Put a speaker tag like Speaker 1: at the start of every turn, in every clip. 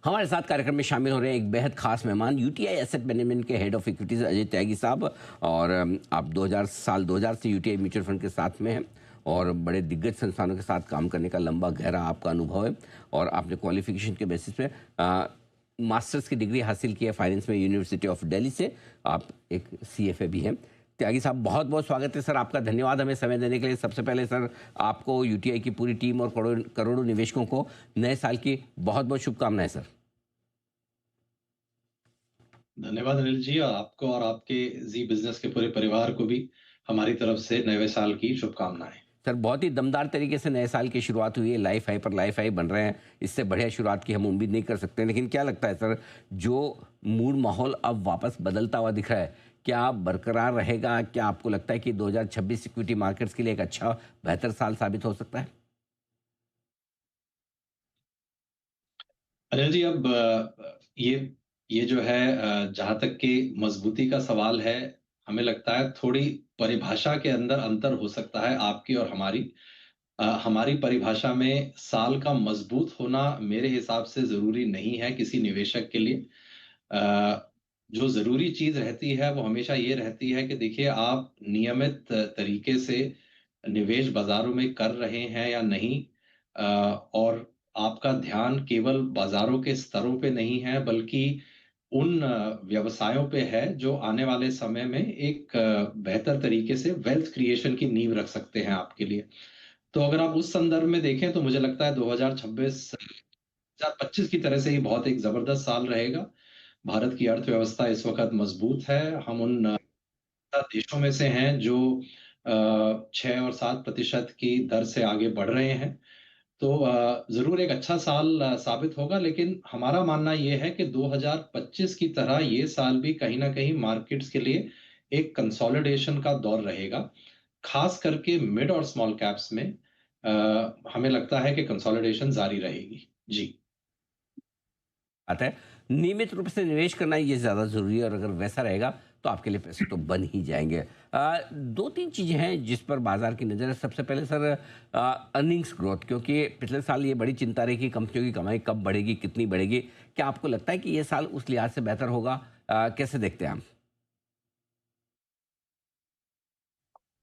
Speaker 1: हमारे साथ कार्यक्रम में शामिल हो रहे हैं एक बेहद खास मेहमान यूटीआई एसेट मैनेजमेंट के head of equities Ajay Tyagi साहब। और आप 2000 से यूटीआई म्यूचुअल फंड के साथ में हैं और बड़े दिग्गज संस्थानों के साथ काम करने का लंबा गहरा आपका अनुभव है। और आपने क्वालिफिकेशन के बेसिस पे मास्टर्स की डिग्री हासिल की है फाइनेंस में यूनिवर्सिटी ऑफ दिल्ली से। आप एक सीएफए भी हैं। त्यागी साहब, बहुत बहुत स्वागत है सर आपका। धन्यवाद हमें समय देने के लिए। सबसे पहले सर आपको, यूटीआई की पूरी टीम और करोड़ों निवेशकों को नए साल की बहुत बहुत शुभकामनाएं सर।
Speaker 2: धन्यवाद अनिल जी, और आपको और आपके जी बिजनेस के पूरे परिवार को भी हमारी तरफ से नए साल की शुभकामनाएं।
Speaker 1: सर बहुत ही दमदार तरीके से नए साल की शुरुआत हुई है, लाइफ हाई पर लाइफ हाई बन रहे हैं। इससे बढ़िया शुरुआत की हम उम्मीद नहीं कर सकते। लेकिन क्या लगता है सर, जो मूड माहौल अब वापस बदलता हुआ दिख रहा है, क्या बरकरार रहेगा? क्या आपको लगता है कि 2026 इक्विटी मार्केट्स के लिए एक अच्छा बेहतर साल साबित हो सकता है?
Speaker 2: अनिल जी, अब ये जो है, जहां तक कि मजबूती का सवाल है, हमें लगता है थोड़ी परिभाषा के अंदर अंतर हो सकता है आपकी और हमारी। हमारी परिभाषा में साल का मजबूत होना मेरे हिसाब से जरूरी नहीं है किसी निवेशक के लिए। जो जरूरी चीज रहती है वो हमेशा ये रहती है कि देखिए, आप नियमित तरीके से निवेश बाजारों में कर रहे हैं या नहीं। और आपका ध्यान केवल बाजारों के स्तरों पे नहीं है, बल्कि उन व्यवसायों पे है जो आने वाले समय में एक बेहतर तरीके से वेल्थ क्रिएशन की नींव रख सकते हैं आपके लिए। तो अगर आप उस संदर्भ में देखें तो मुझे लगता है 2025 की तरह से ही बहुत एक जबरदस्त साल रहेगा। भारत की अर्थव्यवस्था इस वक्त मजबूत है। हम उन देशों में से हैं जो 6 और 7% की दर से आगे बढ़ रहे हैं। तो जरूर एक अच्छा साल साबित होगा, लेकिन हमारा मानना यह है कि 2025 की तरह ये साल भी कहीं ना कहीं मार्केट्स के लिए एक कंसोलिडेशन का दौर रहेगा। खास करके मिड और स्मॉल कैप्स में हमें लगता है कि कंसोलिडेशन जारी रहेगी जी।
Speaker 1: आता है नियमित रूप से निवेश करना ये ज़्यादा ज़रूरी है, और अगर वैसा रहेगा तो आपके लिए पैसे तो बन ही जाएंगे। दो तीन चीज़ें हैं जिस पर बाजार की नज़र है। सबसे पहले सर, अर्निंग्स ग्रोथ, क्योंकि पिछले साल ये बड़ी चिंता रही कि कंपनियों की कमाई कब बढ़ेगी, कितनी बढ़ेगी। क्या आपको लगता है कि ये साल उस लिहाज से बेहतर होगा? कैसे देखते हैं आप?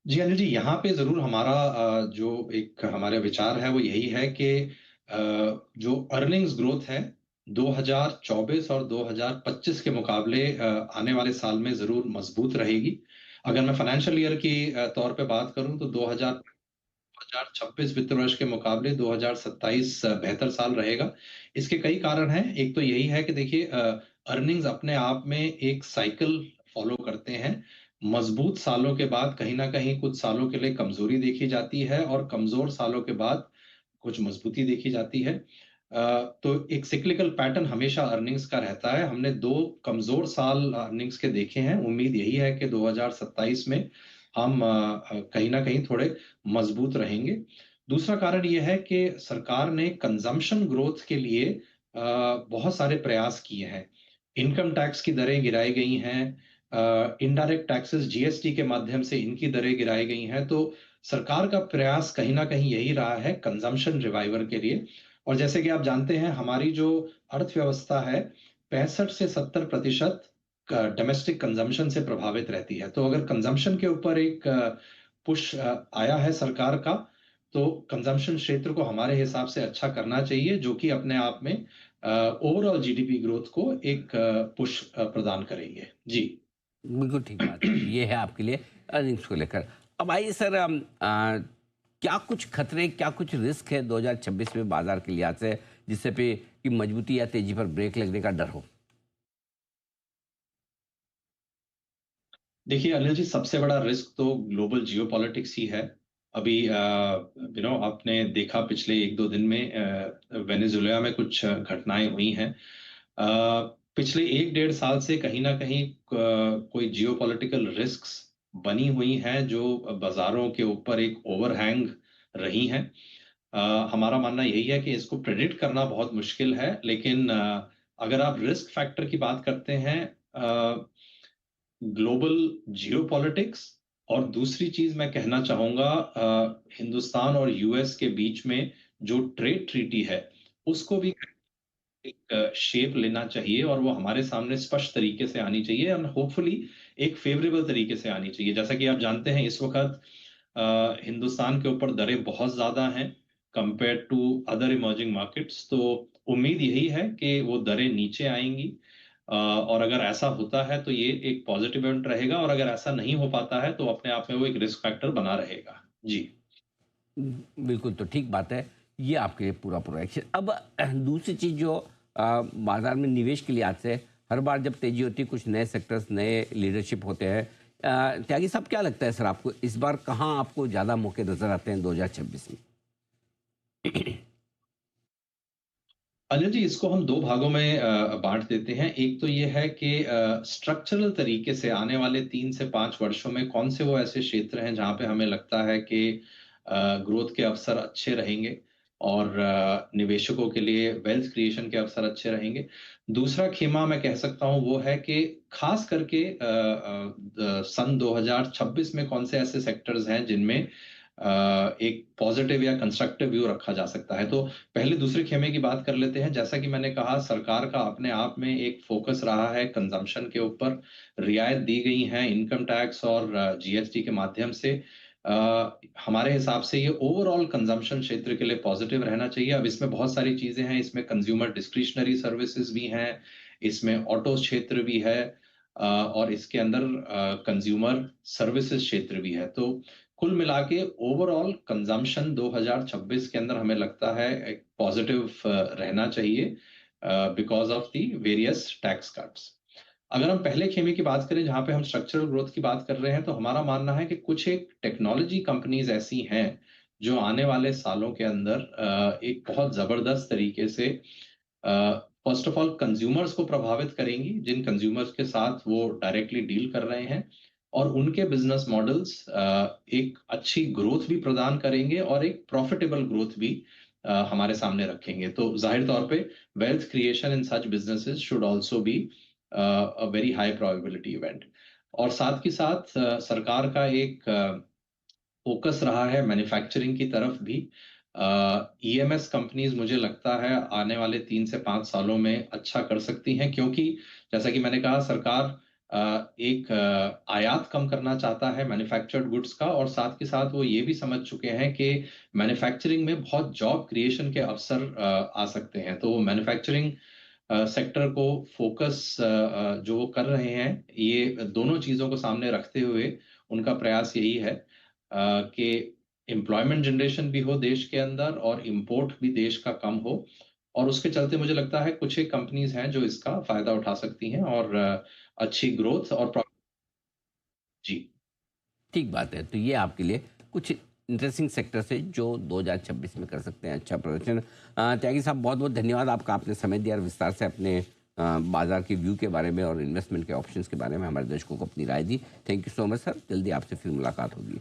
Speaker 2: जी अनिल जी, यहाँ पे जरूर हमारा जो एक हमारे विचार है वो यही है कि जो अर्निंग्स ग्रोथ है 2024 और 2025 के मुकाबले आने वाले साल में जरूर मजबूत रहेगी। अगर मैं फाइनेंशियल ईयर की तौर पे बात करूं तो 2026 वित्त वर्ष के मुकाबले 2027 बेहतर साल रहेगा। इसके कई कारण हैं। एक तो यही है कि देखिए, अर्निंग्स अपने आप में एक साइकिल फॉलो करते हैं। मजबूत सालों के बाद कहीं ना कहीं कुछ सालों के लिए कमजोरी देखी जाती है, और कमजोर सालों के बाद कुछ मजबूती देखी जाती है। तो एक सिक्लिकल पैटर्न हमेशा अर्निंग्स का रहता है। हमने 2 कमजोर साल अर्निंग्स के देखे हैं। उम्मीद यही है कि 2027 में हम कहीं ना कहीं थोड़े मजबूत रहेंगे। दूसरा कारण यह है कि सरकार ने कंजम्पशन ग्रोथ के लिए बहुत सारे प्रयास किए हैं। इनकम टैक्स की दरें गिराई गई हैं, इनडायरेक्ट टैक्सेस जीएसटी के माध्यम से इनकी दरें गिराई गई हैं। तो सरकार का प्रयास कहीं ना कहीं यही रहा है कंजम्पशन रिवाइवर के लिए। और जैसे कि आप जानते हैं, हमारी जो अर्थव्यवस्था है 65 से 70% डोमेस्टिक कंजम्पशन से प्रभावित रहती है। तो अगर कंजम्पशन के ऊपर एक पुश आया है सरकार का, तो कंजम्पशन क्षेत्र को हमारे हिसाब से अच्छा करना चाहिए, जो कि अपने आप में ओवरऑल जीडीपी ग्रोथ को एक पुश प्रदान करेंगे जी।
Speaker 1: बिल्कुल ठीक बात है। ये है आपके लिए अर्निंग्स को लेकर। अब आइए सर, क्या कुछ खतरे, क्या कुछ रिस्क है 2026 में बाजार के लिहाज से, जिससे पे कि मजबूती या तेजी पर ब्रेक लगने का डर हो?
Speaker 2: देखिए अनिल जी, सबसे बड़ा रिस्क तो ग्लोबल जियोपॉलिटिक्स ही है। अभी आपने देखा पिछले 1-2 दिन में वेनेजुएला में कुछ घटनाएं हुई हैं। पिछले 1-1.5 साल से कहीं ना कहीं कोई जियोपॉलिटिकल रिस्क्स बनी हुई हैं जो बाजारों के ऊपर एक ओवरहैंग रही हैं। हमारा मानना यही है कि इसको प्रेडिक्ट करना बहुत मुश्किल है, लेकिन अगर आप रिस्क फैक्टर की बात करते हैं, ग्लोबल जियोपॉलिटिक्स, और दूसरी चीज मैं कहना चाहूंगा, हिंदुस्तान और यूएस के बीच में जो ट्रेड ट्रीटी है उसको भी एक शेप लेना चाहिए और वो हमारे सामने स्पष्ट तरीके से आनी चाहिए एंड होपफुली एक फेवरेबल तरीके से आनी चाहिए। जैसा कि आप जानते हैं इस वक़्त हिंदुस्तान के ऊपर दरें बहुत ज़्यादा हैं compared to other emerging markets, तो उम्मीद यही है कि वो दरें नीचे आएँगी। और अगर ऐसा होता है तो ये एक पॉजिटिव इवेंट रहेगा और अगर ऐसा नहीं हो पाता है तो अपने आप में वो एक रिस्क फैक्टर बना रहेगा। जी।
Speaker 1: बिल्कुल, तो ठीक बात है। ये आपके लिए पूरा एक्शन। अब दूसरी चीज़ जो बाज़ार में निवेश के लिए आते हैं, हर बार जब तेज़ी होती है, कुछ नए सेक्टर्स, नए लीडरशिप होते हैं। त्यागी साहब, क्या लगता है सर आपको, इस बार कहाँ आपको ज़्यादा मौके नज़र आते हैं 2026 में?
Speaker 2: अनिल जी, इसको हम 2 भागों में बाँट देते हैं। एक तो ये है कि स्ट्रक्चरल तरीके से आने वाले 3 से 5 वर्षों में कौन से वो ऐसे क्षेत्र हैं जहाँ पे हमें लगता है कि ग्रोथ के अवसर अच्छे रहेंगे और निवेशकों के लिए वेल्थ क्रिएशन के अवसर अच्छे रहेंगे। दूसरा खेमा मैं कह सकता हूँ वो है कि ख़ास करके सन 2026 में कौन से ऐसे सेक्टर्स हैं जिनमें एक पॉजिटिव या कंस्ट्रक्टिव व्यू रखा जा सकता है। तो पहले दूसरे खेमे की बात कर लेते हैं। जैसा कि मैंने कहा सरकार का अपने आप में एक फ़ोकस रहा है कंज़म्पशन के ऊपर, रियायत दी गई हैं इनकम टैक्स और जीएसटी के माध्यम से। हमारे हिसाब से ये ओवरऑल कंज़म्पशन क्षेत्र के लिए पॉज़िटिव रहना चाहिए। अब इसमें बहुत सारी चीज़ें हैं, इसमें कंज़्यूमर डिस्क्रिशनरी सर्विसेज़ भी हैं, इसमें ऑटो क्षेत्र भी है और इसके अंदर कंज़्यूमर सर्विसेज़ क्षेत्र भी है। तो कुल मिला के ओवरऑल कंजम्पशन 2026 के अंदर हमें लगता है एक पॉजिटिव रहना चाहिए because of the various tax cuts. अगर हम पहले खेमे की बात करें जहां पे हम स्ट्रक्चरल ग्रोथ की बात कर रहे हैं तो हमारा मानना है कि कुछ एक टेक्नोलॉजी कंपनीज ऐसी हैं जो आने वाले सालों के अंदर एक बहुत जबरदस्त तरीके से फर्स्ट ऑफ ऑल कंज्यूमर्स को प्रभावित करेंगी जिन कंज्यूमर्स के साथ वो डायरेक्टली डील कर रहे हैं और उनके बिजनेस मॉडल्स एक अच्छी ग्रोथ भी प्रदान करेंगे और एक प्रॉफिटेबल ग्रोथ भी हमारे सामने रखेंगे। तो जाहिर तौर पे wealth creation in such businesses should also be a very high probability event. और साथ के साथ सरकार का एक फोकस रहा है मैन्युफैक्चरिंग की तरफ भी। ईएमएस कंपनीज मुझे लगता है आने वाले 3 से 5 सालों में अच्छा कर सकती हैं क्योंकि जैसा कि मैंने कहा सरकार एक आयात कम करना चाहता है मैन्युफैक्चर्ड गुड्स का और साथ के साथ वो ये भी समझ चुके हैं कि मैन्युफैक्चरिंग में बहुत जॉब क्रिएशन के अवसर आ सकते हैं। तो वो मैन्युफैक्चरिंग सेक्टर को फोकस जो वो कर रहे हैं ये दोनों चीज़ों को सामने रखते हुए उनका प्रयास यही है कि एम्प्लॉयमेंट जनरेशन भी हो देश के अंदर और इंपोर्ट भी देश का कम हो और उसके चलते मुझे लगता है कुछ एक कंपनीज हैं जो इसका फायदा उठा सकती हैं और अच्छी ग्रोथ और जी।
Speaker 1: ठीक बात है। तो ये आपके लिए कुछ इंटरेस्टिंग सेक्टर्स है जो 2026 में कर सकते हैं अच्छा प्रदर्शन। त्यागी साहब, बहुत-बहुत धन्यवाद आपका, आपने समय दिया और विस्तार से अपने बाज़ार के व्यू के बारे में और इन्वेस्टमेंट के ऑप्शंस के बारे में हमारे दर्शकों को अपनी राय दी। Thank you so much sir. जल्दी आपसे फिर मुलाकात होगी।